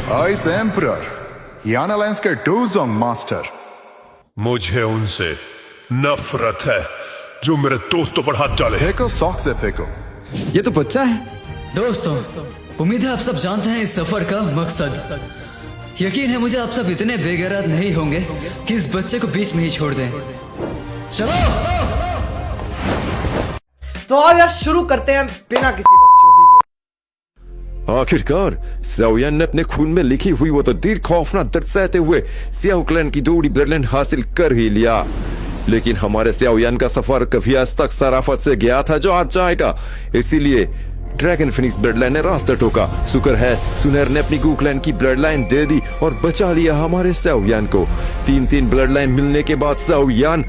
Ice emperor, यान alliance के डोजोंग master. मुझे उनसे नफरत है जो मेरे दोस्तों पर हाथ डाले। फेंको सॉक से फेंको। ये तो बच्चा है। दोस्तों, उम्मीद है आप सब जानते हैं इस सफर का मकसद। यकीन है मुझे आप सब इतने बेगैरत नहीं होंगे कि इस बच्चे को बीच में ही छोड़ दें। चलो तो आज यार शुरू करते हैं बिना किसी बकचोदी के। आखिरकार ज़ाओयान ने अपने खून में लिखी हुई वो तो दीर खौफनाक दर्द सहते हुए सियाओ क्लैन की दूरी ब्लड हासिल कर ही लिया। लेकिन हमारे ज़ाओयान का सफर कभी आज तक सराफत से गया था जो आज जाएगा। इसीलिए ड्रैगन फिनिक्स ब्लड लाइन ने रास्ता टोका। शुक्र है सुनहर ने अपनी गू क्लैन की ब्लड लाइन दे दी और बचा लिया हमारे ज़ाओयान को। तीन ब्लड लाइन मिलने के बाद ज़ाओयान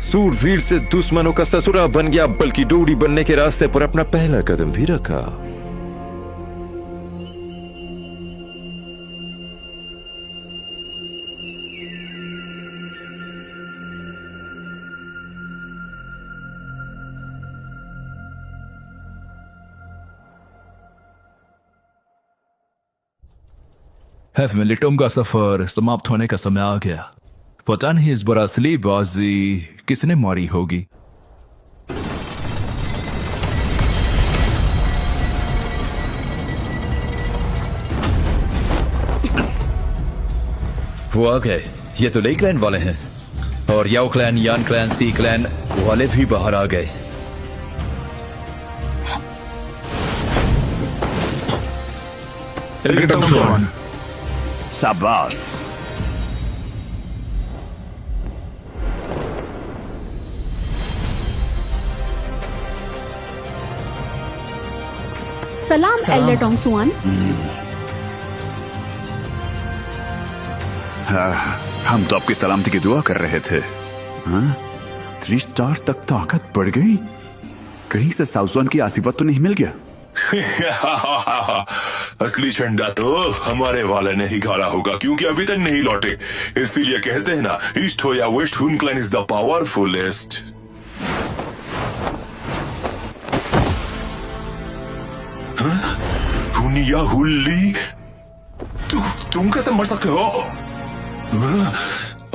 सूरवीर से दुश्मनों का ससुरा बन गया, बल्कि डोडी बनने के रास्ते पर अपना पहला कदम भी रखा। हेवनलिटम का सफर समाप्त होने का समय आ गया। पता नहीं इस बार असली बाजी किसने मारी होगी। वो आ गए। ये तो लेई क्लैन वाले हैं और याओ क्लैन, यान क्लैन, सी क्लैन वाले भी बाहर आ गए। शाबाश। सलाम एल्डर टोंगसुआन। हम तो आपकी सलामती की दुआ कर रहे थे। 3 स्टार तक ताकत बढ़ गई। कहीं से साउसवान की आशीर्वाद तो नहीं मिल गया? असली झंडा तो हमारे वाले ने ही गाड़ा होगा, क्योंकि अभी तक नहीं लौटे। इसीलिए कहते हैं ना, ईस्ट हो या वेस्ट, हुन क्लैन इज द पावरफुलेस्ट। हुनिया हुल्ली, तुम कैसे मर सकते हो?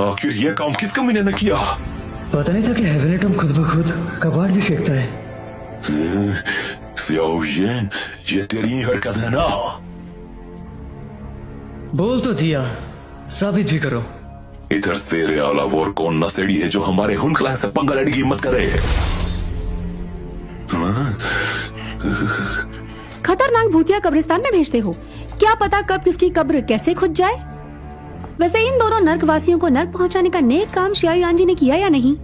आखिर यह काम किस कमीने ने किया? पता नहीं था कि हेवनलिटम खुद ब खुद कबाड़ भी फेंकता है। ज़ाओयान, ये तेरी हरकत है ना? बोल तो दिया, साबित भी करो। इधर तेरे अलावा और कौन नसेड़ी है जो हमारे हुन क्लैन से पंगा लेने की हिम्मत करे? खतरनाक भूतिया कब्रिस्तान में भेजते हो, क्या पता कब किसकी कब्र कैसे खुद जाए। वैसे इन दोनों नर्कवासियों को नर्क पहुंचाने का नेक काम ज़ाओयान जी ने किया या नहीं?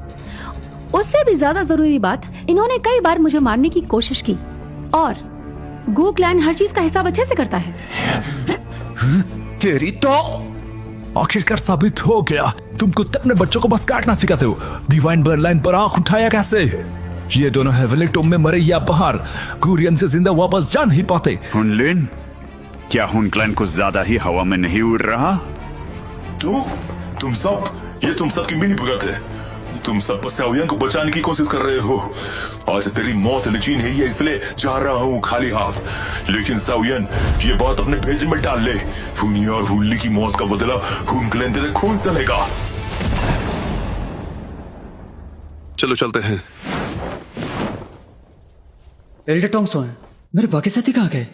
उससे भी ज्यादा जरूरी बात, इन्होंने कई बार मुझे मारने की कोशिश की और गू क्लैन हर चीज का हिसाब अच्छे से करता है। तेरी तो आखिरकार साबित हो गया। तुम कुत्ते अपने बच्चों को बस काटना सिखाते हो। डिवाइन ब्लड लाइन पर आंख उठाया कैसे? ये दोनों हेवनली टोम में मरे या बाहर गुरियन से जिंदा वापस जा नहीं पाते। हुनलिन, क्या हुन क्लैन कुछ ज्यादा ही हवा में नहीं उड़ रहा? तुम सब की मिनी भगत है। तुम सब बस ज़ाओयान को बचाने की कोशिश कर रहे हो। आज तेरी मौत यकीन है, इसलिए जा रहा हूँ खाली हाथ। लेकिन ज़ाओयान, ये बात अपने भेजे में डाल ले। हुनिया और हुल्ली की मौत का बदला हुन क्लैन तेरे खून से लेगा। चलो चलते हैं। एल्डर टोंगसुआन, मेरे बाकी साथी कहाँ गए?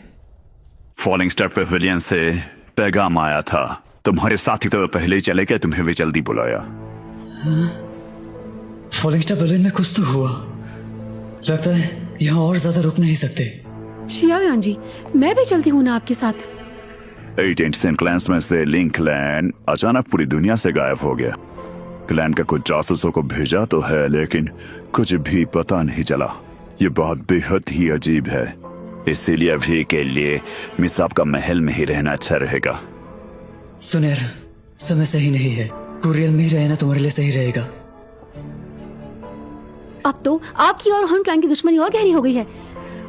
फॉलिंग स्टार पेविलियन से पैगाम आया था। तुम्हारे साथी तो पहले ही चले गए, तुम्हें भी जल्दी बुलाया। फॉलिंग स्टार पेविलियन में कुछ तो हुआ। लगता है यहाँ और ज्यादा रुक नहीं सकते। ज़ाओयान जी, मैं भी चलती हूँ ना आपके साथ। 8 एंशिएंट क्लैन्स में से लिंक क्लैन अचानक पूरी दुनिया से गायब हो गया। क्लैन का कुछ जासूसों को भेजा तो है, लेकिन कुछ भी पता नहीं चला। ये बात बेहद ही अजीब है। इसीलिए अभी के लिए मिसाब का महल में ही रहना अच्छा रहेगा। सुनेर, समय सही नहीं है। कुरियन में ही रहना तुम्हारे लिए सही रहेगा। अब तो आपकी और हुन क्लैन की दुश्मनी और गहरी हो गई है।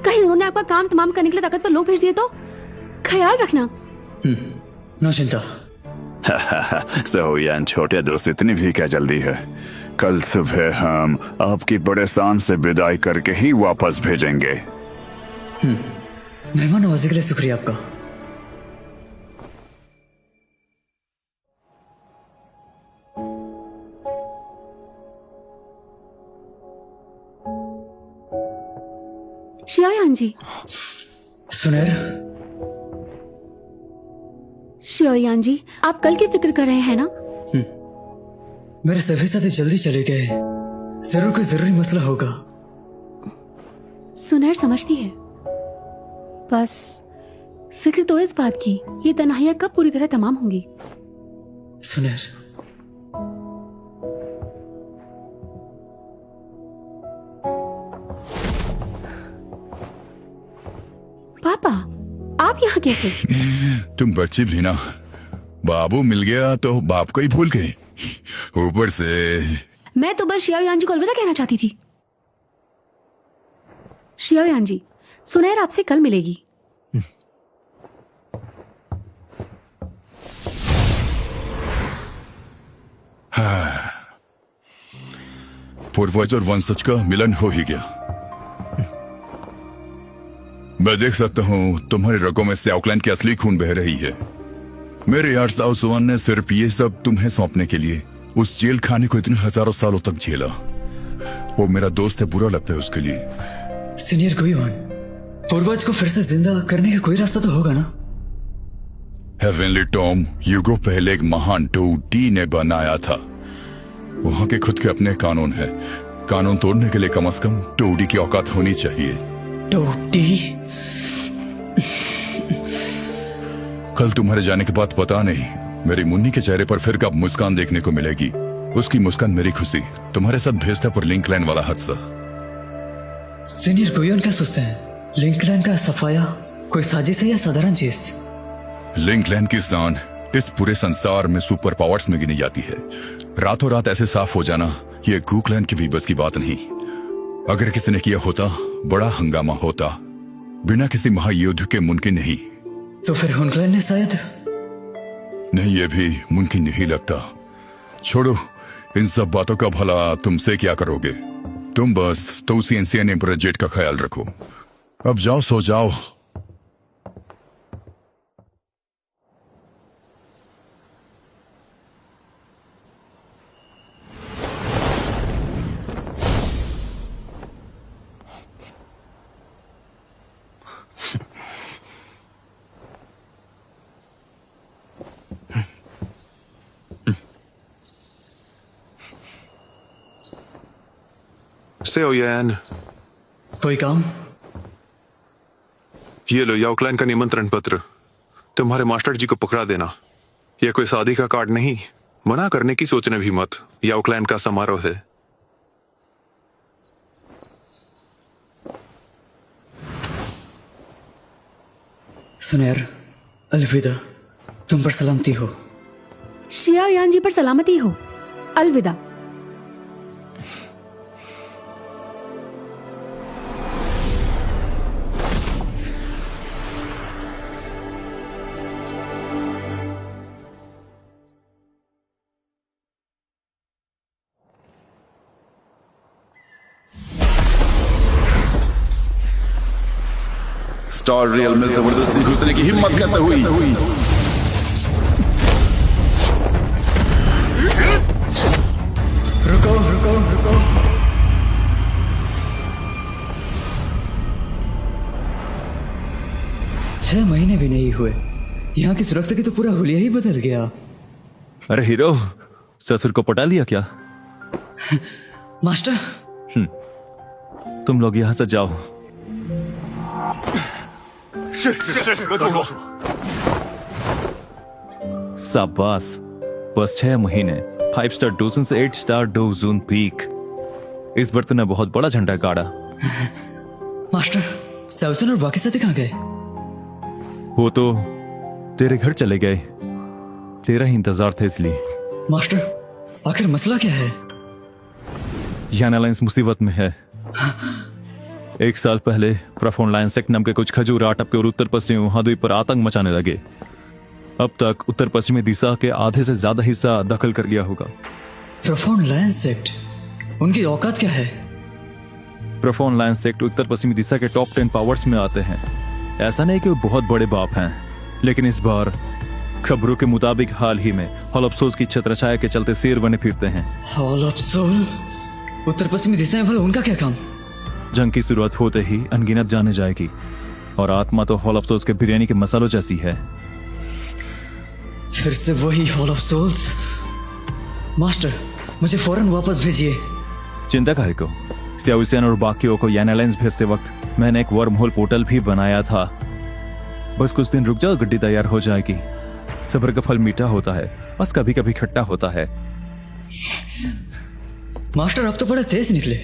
कहीं उन्होंने आपका काम तमाम करने के लिए ताकतवर लोग भेज दिए तो ख्याल रखना। नो चिंता। ज़ाओयान छोटे दोस्त, इतनी भी क्या जल्दी है? कल सुबह हम आपकी बड़े शान से विदाई करके ही वापस भेजेंगे। मेहमान नवाजी के लिए शुक्रिया आपका। शियायान जी, सुनैर, शियायान जी, आप कल की फिक्र कर रहे हैं ना? मेरे सभी साथी जल्दी चले गए। जरूर कोई जरूरी मसला होगा। सुनैर समझती है, बस फिक्र तो इस बात की ये तन्हाइयां कब पूरी तरह तमाम होंगी। सुनैर, पापा, आप यहाँ कैसे? तुम बच्ची भी ना, बाबू मिल गया तो बाप को ही भूल गई। ऊपर से मैं तो बस शियायान जी को अलविदा कहना चाहती थी। शियायान जी, सुनैर आपसे कल मिलेगी। पूर्वज और वंशज का मिलन हो ही गया। मैं देख सकता हूँ तुम्हारे रगों में स्याओक्लैन की असली खून बह रही है। मेरे यार साओ सुआन ने सिर्फ ये सब तुम्हें सौंपने के लिए उस जेल खाने को इतने हजारों सालों तक झेला। वो मेरा दोस्त है, बुरा लगता है उसके लिए। सीनियर गुइवान, पूर्वज को फिर से जिंदा करने का कोई रास्ता तो होगा ना? हेवनली टॉम युगों पहले एक महान टोडी ने बनाया था। वहां के खुद के अपने कानून है। कानून तोड़ने के लिए कम से कम टोडी की औकात होनी चाहिए। टोडी? कल तुम्हारे जाने के बाद पता नहीं मेरी मुन्नी के चेहरे पर फिर कब मुस्कान देखने को मिलेगी। उसकी मुस्कान मेरी खुशी। तुम्हारे साथ भेजता पर लिंकलैंड वाला हादसा। सीनियर गुइवान क्या सोचते हैं? लिंकलैंड का सफाया कोई साजिश है या साधारण चीज? लिंकलैंड की शान इस पूरे संसार में सुपर पावर्स में गिनी जाती है। रातों रात ऐसे साफ हो जाना ये गूकलैंड की भी बस की बात नहीं। अगर किसी ने किया होता बड़ा हंगामा होता। बिना किसी महायुद्ध के मुमकिन नहीं। तो फिर हुनक्लैंड ने शायद? नहीं, ये भी मुमकिन नहीं लगता। छोड़ो इन सब बातों का, भला तुमसे क्या करोगे? तुम बस तोसी एंसियन एम्परर जेट का ख्याल रखो। अब जाओ, सो जाओ। सेओयान, कोई काम? ये लो याओक्लैन का निमंत्रण पत्र। तुम्हारे मास्टर जी को पकड़ा देना। यह कोई शादी का कार्ड नहीं। मना करने की सोचने भी मत। याओक्लैन का समारोह है। सुनैर, अलविदा। तुम पर सलामती हो। शियायान जी पर सलामती हो। अलविदा। स्टार रियल में जबरदस्ती घुसने की हिम्मत कैसे हुई? रुको रुको रुको। छह महीने भी नहीं हुए, यहाँ की सुरक्षा की तो पूरा हुलिया ही बदल गया। अरे हीरो, ससुर को पटा लिया क्या? मास्टर, तुम लोग यहाँ से जाओ। शाबाश, बस 6 महीने। 5 स्टार डोजन से 8 स्टार डोजन पीक। इस बार तूने बहुत बड़ा झंडा गाड़ा। मास्टर, सैवसन और बाकी साथी कहाँ गए? वो तो तेरे घर चले गए। तेरा ही इंतजार था इसलिए। मास्टर, आखिर मसला क्या है? यान अलायंस मुसीबत में है। 1 साल पहले प्रोफोन लायंसेक्ट नाम के कुछ खजूर आटप के और उत्तर पश्चिमी महाद्वीप पर आतंक मचाने लगे। अब तक उत्तर पश्चिमी दिशा के आधे से ज्यादा हिस्सा दखल कर लिया होगा। प्रोफोन लायंसेक्ट, उनकी औकात क्या है? प्रोफोन लायंसेक्ट उत्तर पश्चिमी दिशा के टॉप 10 पावर्स में आते हैं। ऐसा नहीं कि वो बहुत बड़े बाप हैं, लेकिन इस बार खबरों के मुताबिक हाल ही में हॉल ऑफ सोल्स की छत्रछाया के चलते शेर बने फिरते हैं। Hall of soul? उत्तर पश्चिमी दिशा में भला उनका क्या काम? जंग की शुरुआत होते ही अनगिनत जाने जाएगी और आत्मा तो हॉल ऑफ सोल्स के बिरयानी के मसालों जैसी है। फिर से वही हॉल ऑफ सोल्स। मास्टर, मुझे फौरन वापस भेजिए। चिंता काहे को? सियाओसेन और बाकियों को यान अलायंस भेजते वक्त मैंने एक वर्म होल पोर्टल भी बनाया था। बस कुछ दिन रुक जाओ, गड्डी तैयार हो जाएगी। सब्र का फल मीठा होता है, बस कभी कभी खट्टा होता है। मास्टर, आप तो बड़े तेज निकले।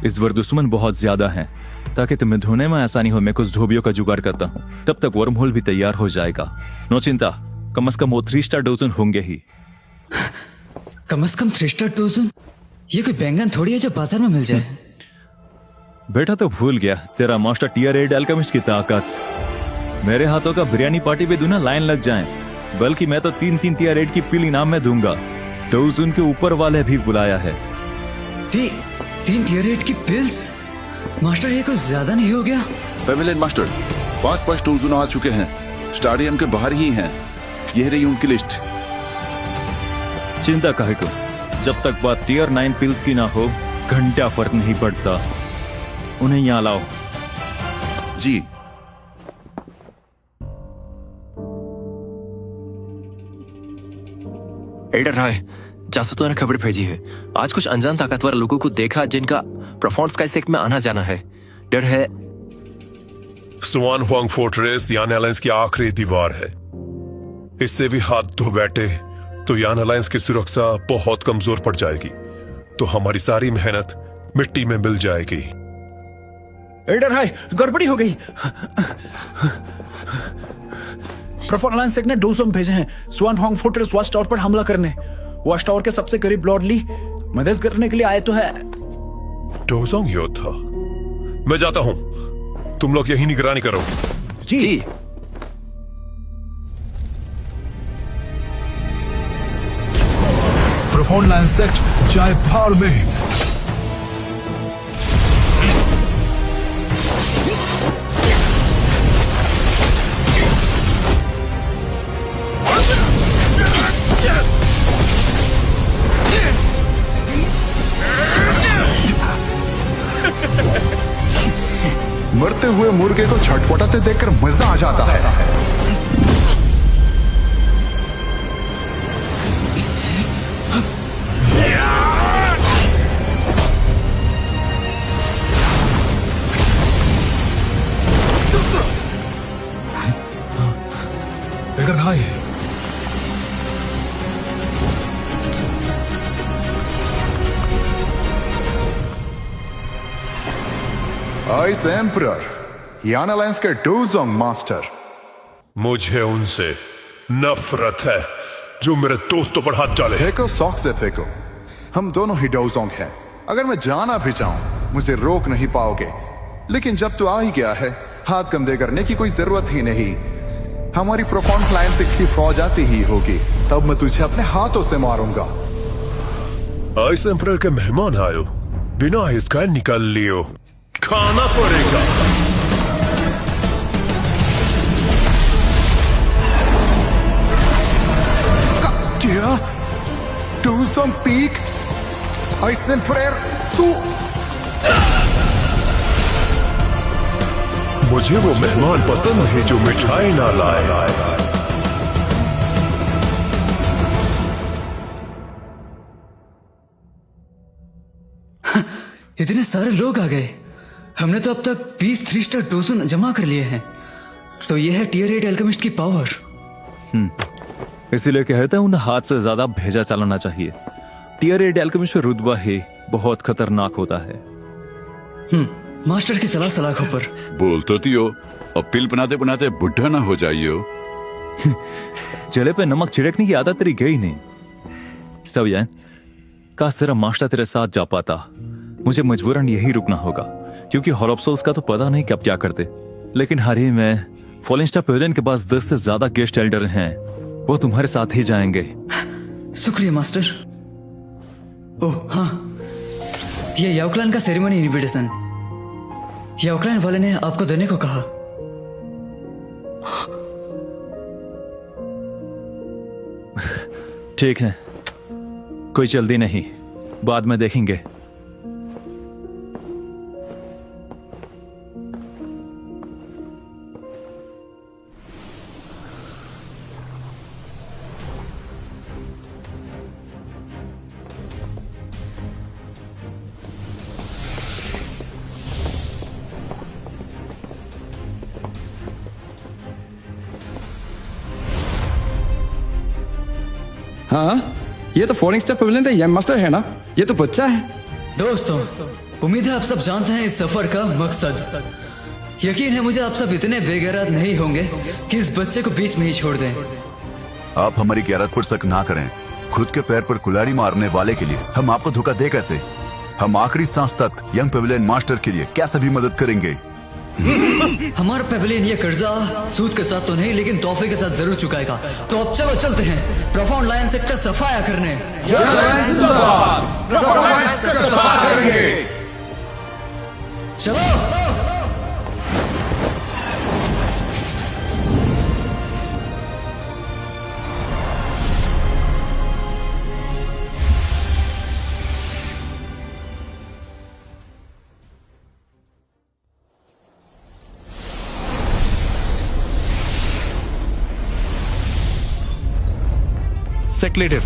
इस बार दुश्मन बहुत ज्यादा हैं, ताकि तुम्हें ढूंढने में आसानी हो। मैं कुछ धोबियों का जुगाड़ करता हूँ, तब तक वर्म होल भी तैयार हो जाएगा। नो चिंता, कम से कम वो 3 स्टार डोजन होंगे ही। कम से कम 3 स्टार डोजन? ये कोई बैंगन थोड़ी है जो बाजार में मिल जाए। बेटा तो भूल गया तेरा मास्टर टियर 8 अल्केमिस्ट की ताकत। मेरे हाथों का बिरयानी पार्टी पे दूना लाइन लग जाए, बल्कि मैं तो 3 टियर 8 की पिल इनाम में दूंगा। डोजन के ऊपर वाले भी बुलाया है। 3 टियर 8 की पिल्स? मास्टर, ये कुछ ज्यादा नहीं हो गया? पेविलियन मास्टर, 5 टूजन आ चुके हैं, स्टेडियम के बाहर ही हैं। यह रही उनकी लिस्ट। चिंता काहे को? जब तक बात टियर 9 पिल्स की ना हो, घंटा फर्क नहीं पड़ता। उन्हें यहाँ लाओ। जी। एल्डर रॉय, जासूसों ने खबर भेजी है। आज कुछ अनजान ताकतवर लोगों को देखा जिनका प्रोफॉन्स का सेक्ट में आना जाना है। डर है स्वान हुआंग फोर्ट्रेस यान अलायंस की आखिरी दीवार है। इससे भी हाथ धो बैठे तो यान अलायंस की सुरक्षा बहुत कमजोर पड़ जाएगी, तो हमारी सारी मेहनत मिट्टी में मिल जाएगी। एल्डर हाय, गड़बड़ी हो गई। प्रोफॉन अलायंस सेक्ट ने 2 जोन भेजे हैं स्वान हुआंग फोर्ट्रेस वॉच टावर पर हमला करने। वॉच टावर के सबसे करीब लॉर्ड ली मदद करने के लिए आए तो है। डोजोंग योद्धा, मैं जाता हूं, तुम लोग यही निगरानी करो। जी। प्रोफॉन अलायंस सेक्ट जाए भाड़ में। मरते हुए मुर्गे को छटपटाते देखकर मजा आ जाता है। एल्डर हाय, आइस एम्परर, यान अलायंस के डोजोंग मास्टर। मुझे उनसे नफरत है जो मेरे दोस्तों पर हाथ डाले। फेंको, सॉक से फेंको। हम दोनों ही डोजोंग हैं। अगर मैं जाना भी चाहूं, मुझे रोक नहीं पाओगे। लेकिन जब तू आ ही गया है, हाथ कंधे करने की कोई जरूरत ही नहीं। हमारी प्रोफॉन क्लाइंट से की फौज आती ही होगी, तब मैं तुझे अपने हाथों से मारूंगा। आइस एम्परर के मेहमान आयो, बिना इसका निकल लियो, खाना पड़ेगा। क्या? डोजोंग पीक? आइस एम्परर, तू? मुझे वो मेहमान पसंद नहीं जो मिठाई ना लाए। इतने सारे लोग आ गए। हमने तो अब तक 20 3 स्टार डोजन जमा कर लिए हैं। तो यह है टियर 8 अल्केमिस्ट की पावर। इसीलिए कहते हैं उन्हें हाथ से ज्यादा भेजा चलाना चाहिए। टियर 8 अल्केमिस्ट का रुतबा ही बहुत खतरनाक होता है। मास्टर की सलाह सलाखों पर। बोल तो दियो, अब पिल बनाते बनाते बुढ़ा ना हो जाइयो। चले पे नमक छिड़कने की आदत तेरी गई नहीं। सब यार, काश तेरा मास्टर तेरे साथ जा पाता। मुझे मजबूरन यही रुकना होगा, क्योंकि हॉल ऑफ सोल्स का तो पता नहीं कब क्या करते। लेकिन हाल ही में फॉलिंग स्टार पेविलियन के पास 10 से ज्यादा गेस्ट एल्डर हैं। वो तुम्हारे साथ ही जाएंगे। शुक्रिया मास्टर। ओह हाँ, ये याओक्लान का सेरेमनी इनविटेशन याओक्लान वाले ने आपको देने को कहा। ठीक है, कोई जल्दी नहीं, बाद में देखेंगे। हाँ, ये तो फॉलोइंग स्टेप पवेलियन का यंग मास्टर है ना? ये तो बच्चा है। दोस्तों, उम्मीद है आप सब जानते हैं इस सफर का मकसद। यकीन है मुझे आप सब इतने बेगैरत नहीं होंगे कि इस बच्चे को बीच में ही छोड़ दें। आप हमारी गैरत पर शक ना करें। खुद के पैर पर कुल्हाड़ी मारने वाले के लिए हम आपको धोखा दे कैसे? हम आखिरी सांस तक यंग पेविलियन मास्टर के लिए कैसे भी मदद करेंगे। हमारा पेविलियन ये कर्जा सूद के साथ तो नहीं, लेकिन तोहफे के साथ जरूर चुकाएगा। तो अब चलो चलते हैं प्रोफाउंड लायंस का सफाया करने। चलो। सेक्रेटर,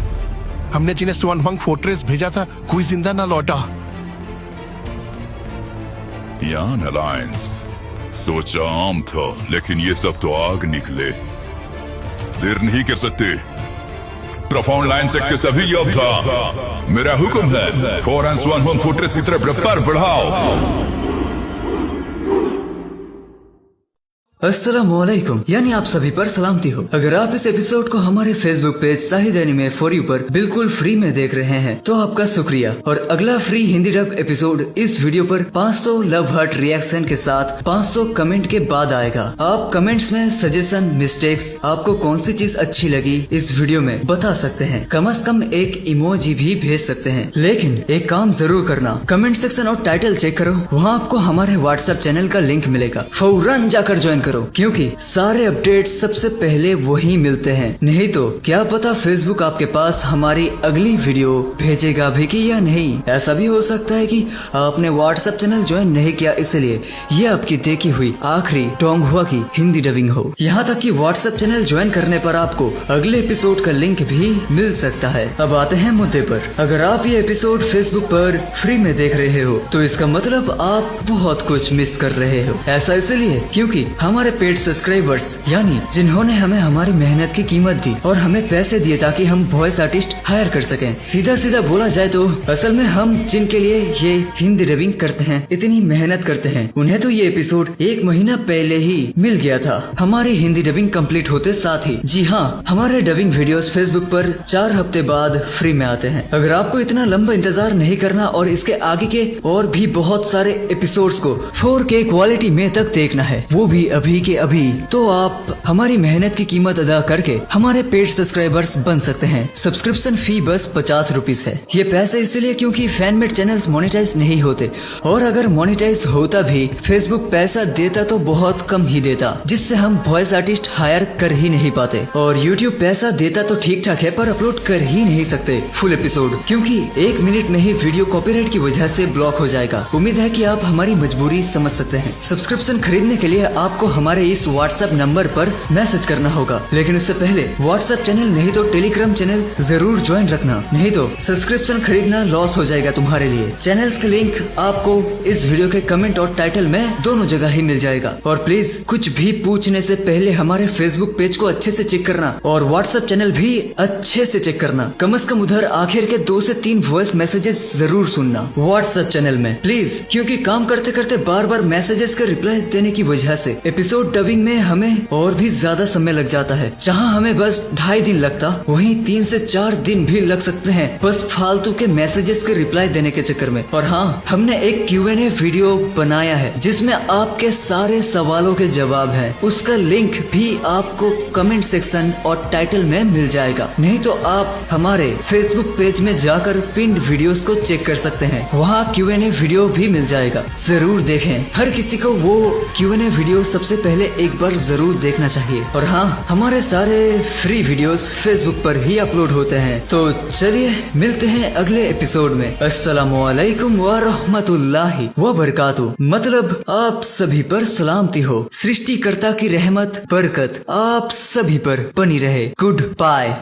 हमने जिन्हें सुअनहोंग फोर्ट्रेस भेजा था कोई जिंदा ना लौटा। यान अलायंस सोचा आम था, लेकिन ये सब तो आग निकले। देर नहीं कर सकते। प्रोफाउंड लाइन सेक्ट के सभी योद्धा, मेरा हुक्म है फौरन सुअनहोंग फोर्ट्रेस की तरफ रफ्तार बढ़ाओ। अस्सलामुअलैकुम, यानी आप सभी पर सलामती हो। अगर आप इस एपिसोड को हमारे Facebook page Shahid anime for you पर बिल्कुल फ्री में देख रहे हैं तो आपका शुक्रिया। और अगला फ्री हिंदी डब एपिसोड इस वीडियो पर 500 लव हार्ट रिएक्शन के साथ 500 कमेंट के बाद आएगा। आप कमेंट्स में सजेशन, मिस्टेक्स, आपको कौन सी चीज अच्छी लगी इस वीडियो में बता सकते हैं। कम से कम एक इमोजी भी भेज सकते हैं। लेकिन एक काम जरूर करना, कमेंट सेक्शन और टाइटल चेक करो, वहाँ आपको हमारे व्हाट्सएप चैनल का लिंक मिलेगा। फौरन जाकर ज्वाइन करो, क्योंकि सारे अपडेट सबसे पहले वही मिलते हैं। नहीं तो क्या पता फेसबुक आपके पास हमारी अगली वीडियो भेजेगा भी कि या नहीं। ऐसा भी हो सकता है कि आपने व्हाट्सएप चैनल ज्वाइन नहीं किया, इसलिए ये आपकी देखी हुई आखिरी डोंग हुआ की हिंदी डबिंग हो। यहाँ तक कि व्हाट्सएप चैनल ज्वाइन करने पर आपको अगले एपिसोड का लिंक भी मिल सकता है। अब आते हैं मुद्दे पर। अगर आप ये एपिसोड फेसबुक पर फ्री में देख रहे हो तो इसका मतलब आप बहुत कुछ मिस कर रहे हो। ऐसा इसलिए क्योंकि हमारे पेड सब्सक्राइबर्स, यानी जिन्होंने हमें हमारी मेहनत की कीमत दी और हमें पैसे दिए ताकि हम वॉइस आर्टिस्ट हायर कर सकें। सीधा सीधा बोला जाए तो असल में हम जिनके लिए ये हिंदी डबिंग करते हैं, इतनी मेहनत करते हैं, उन्हें तो ये एपिसोड 1 महीना पहले ही मिल गया था हमारी हिंदी डबिंग कंप्लीट होते साथ ही। जी हाँ, हमारे डबिंग वीडियोस फेसबुक पर 4 हफ्ते बाद फ्री में आते हैं। अगर आपको इतना लंबा इंतजार नहीं करना और इसके आगे के और भी बहुत सारे एपिसोड्स को 4K क्वालिटी में तक देखना है, वो भी अभी के अभी, तो आप हमारी मेहनत की कीमत अदा करके हमारे पेड सब्सक्राइबर्स बन सकते हैं। सब्सक्रिप्शन फी बस 50 रुपीज है। ये पैसे इसलिए क्योंकि फैन मेड चैनल्स मोनेटाइज नहीं होते, और अगर मोनेटाइज होता भी फेसबुक पैसा देता तो बहुत कम ही देता, जिससे हम वॉइस आर्टिस्ट हायर कर ही नहीं पाते। और यूट्यूब पैसा देता तो ठीक ठाक है, पर अपलोड कर ही नहीं सकते फुल एपिसोड, क्योंकि 1 मिनट में ही वीडियो कॉपीराइट की वजह से ब्लॉक हो जाएगा। उम्मीद है कि आप हमारी मजबूरी समझ सकते हैं। सब्सक्रिप्शन खरीदने के लिए आपको हमारे इस व्हाट्सएप नंबर पर मैसेज करना होगा, लेकिन उससे पहले व्हाट्सएप चैनल नहीं तो टेलीग्राम चैनल जरूर ज्वाइन रखना, नहीं तो सब्सक्रिप्शन खरीदना लॉस हो जाएगा तुम्हारे लिए। चैनल्स के लिंक आपको इस वीडियो के कमेंट और टाइटल में दोनों जगह ही मिल जाएगा। और प्लीज कुछ भी पूछने से पहले हमारे फेसबुक पेज को अच्छे से चेक करना और व्हाट्सएप चैनल भी अच्छे से चेक करना। कम से कम उधर आखिर के 2 से 3 वॉइस मैसेजेस जरूर सुनना व्हाट्सएप चैनल में प्लीज, क्योंकि काम करते करते बार बार मैसेजेस का रिप्लाई देने की वजह से एपिसोड डबिंग में हमें और भी ज्यादा समय लग जाता है। जहां हमें बस 2.5 दिन लगता, वहीं 3 से 4 दिन भी लग सकते हैं बस फालतू के मैसेजेस के रिप्लाई देने के चक्कर में। और हाँ, हमने एक Q&A वीडियो बनाया है जिसमें आपके सारे सवालों के जवाब हैं। उसका लिंक भी आपको कमेंट सेक्शन और टाइटल में मिल जाएगा। नहीं तो आप हमारे फेसबुक पेज में जाकर पिन्ड वीडियोस को चेक कर सकते हैं, वहाँ Q&A वीडियो भी मिल जाएगा। जरूर देखें। हर किसी को वो Q&A वीडियो सबसे पहले एक बार जरूर देखना चाहिए। और हाँ, हमारे सारे फ्री वीडियोस फेसबुक पर ही अपलोड होते हैं। तो चलिए मिलते हैं अगले एपिसोड में। अस्सलामुअलैकुम व रहमतुल्लाहि व बरकातुहू, मतलब आप सभी पर सलामती हो। सृष्टिकर्ता की रहमत बरकत आप सभी पर बनी रहे। Good bye.